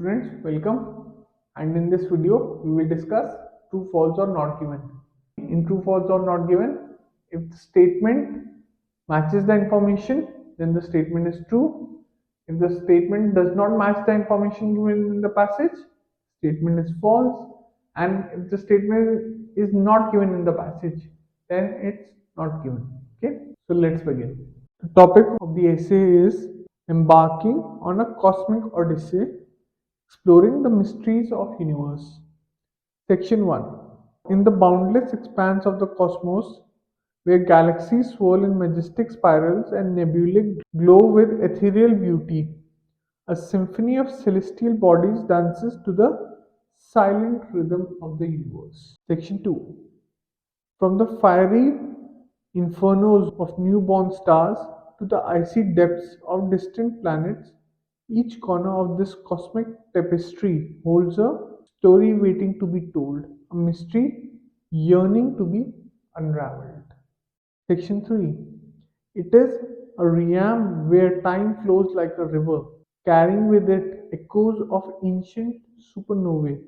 students, welcome, and in this video we will discuss true, false or not given. In true, false or not given, if the statement matches the information, then the statement is true. If the statement does not match the information given in the passage, statement is false. And if the statement is not given in the passage, then it's not given. Okay, so let's begin. The topic of the essay is embarking on a cosmic odyssey, exploring the mysteries of universe. Section 1. In the boundless expanse of the cosmos, where galaxies swirl in majestic spirals and nebulae glow with ethereal beauty, a symphony of celestial bodies dances to the silent rhythm of the universe. Section 2. From the fiery infernos of newborn stars to the icy depths of distant planets, each corner of this cosmic tapestry holds a story waiting to be told, a mystery yearning to be unraveled. Section 3. It is a realm where time flows like a river, carrying with it echoes of ancient supernovae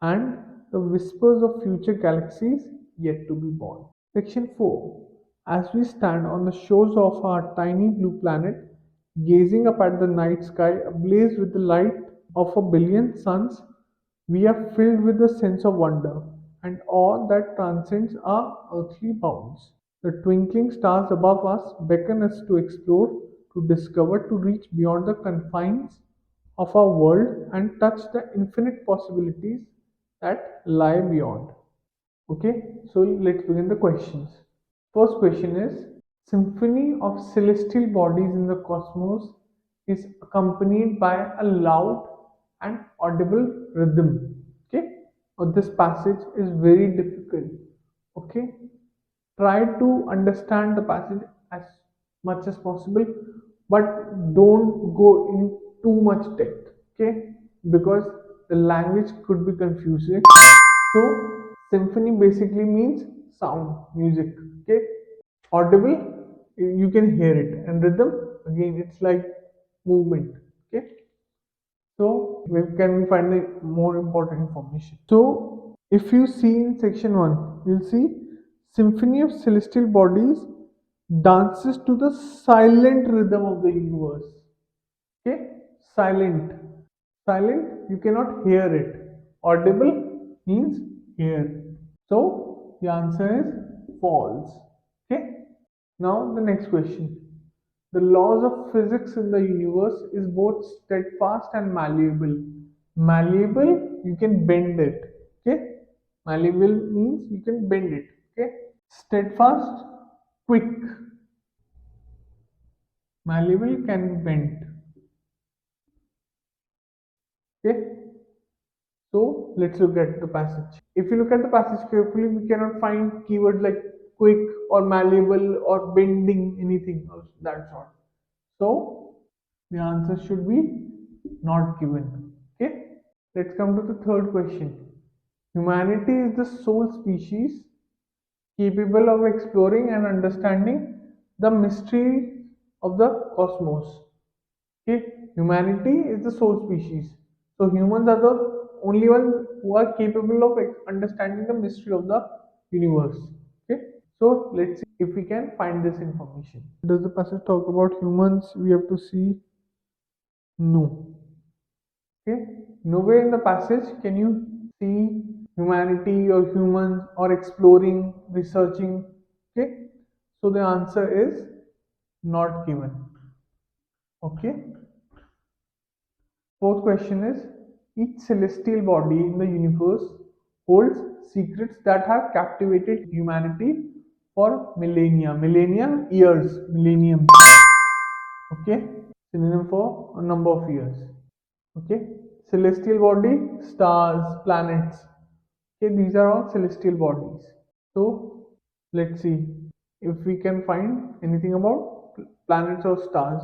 and the whispers of future galaxies yet to be born. Section 4. As we stand on the shores of our tiny blue planet, gazing up at the night sky ablaze with the light of a billion suns, we are filled with a sense of wonder and awe that transcends our earthly bounds. The twinkling stars above us beckon us to explore, to discover, to reach beyond the confines of our world and touch the infinite possibilities that lie beyond. Okay, so let's begin the questions. First question is, symphony of celestial bodies in the cosmos is accompanied by a loud and audible rhythm. Okay, now this passage is very difficult. Okay, try to understand the passage as much as possible, but don't go in too much depth. Okay, because the language could be confusing. So symphony basically means sound, music. Okay, audible, you can hear it, and rhythm, again, it's like movement. Okay, so where can we find the more important information? So if you see in section 1, you'll see symphony of celestial bodies dances to the silent rhythm of the universe. Okay, silent. Silent, you cannot hear it. Audible means hear. So the answer is false. Okay. Now the next question. The laws of physics in the universe is both steadfast and malleable. Malleable, you can bend it. Okay. Malleable means you can bend it. Okay. Steadfast, quick. Malleable can be bent. Okay. So let's look at the passage. If you look at the passage carefully, we cannot find keywords like quick or malleable or bending, anything of that sort. So the answer should be not given. Okay. Let's come to the third question. Humanity is the sole species capable of exploring and understanding the mystery of the cosmos. Okay, humanity is the sole species. So humans are the only one who are capable of understanding the mystery of the universe. Okay, so let's see if we can find this information. Does the passage talk about humans? We have to see. No. Okay, nowhere in the passage can you see humanity or humans or exploring, researching. Okay, so the answer is not given. Okay. Fourth question is, each celestial body in the universe holds secrets that have captivated humanity for millennia. Millennia, years, millennium. Okay, synonym for a number of years. Okay, celestial body, stars, planets. Okay, these are all celestial bodies. So let's see if we can find anything about planets or stars.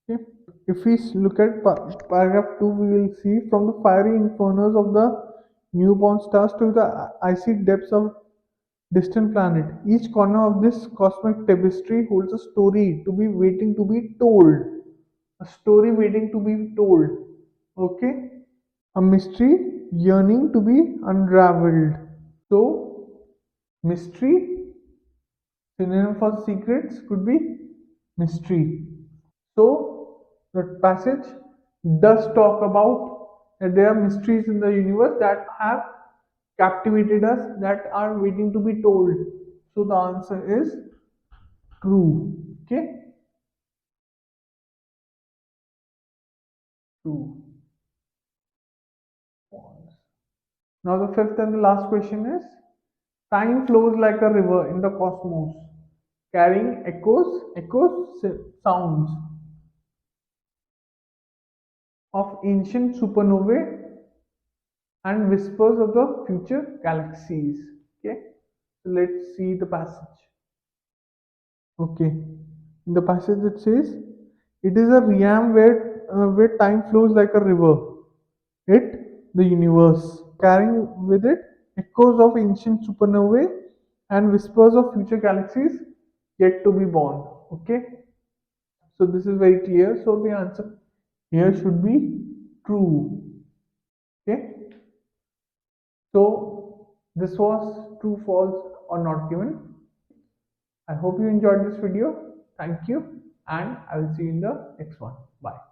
Okay. If we look at paragraph 2, we will see from the fiery infernos of the newborn stars to the icy depths of distant planet. Each corner of this cosmic tapestry holds a story to be waiting to be told. A story waiting to be told. Okay, a mystery yearning to be unraveled. So, mystery, synonym for secrets could be mystery. So, the passage does talk about that there are mysteries in the universe that have captivated us, that are waiting to be told. So, the answer is true. Okay, true. Now, the fifth and the last question is, time flows like a river in the cosmos, carrying echoes, sounds of ancient supernovae and whispers of the future galaxies. Okay, so let's see the passage. Okay, in the passage it says, "It is a realm where time flows like a river. The universe, carrying with it echoes of ancient supernovae and whispers of future galaxies yet to be born." Okay, so this is very clear. So the answer here should be true. Okay, so this was true, false, or not given. I hope you enjoyed this video. Thank you, and I will see you in the next one. Bye.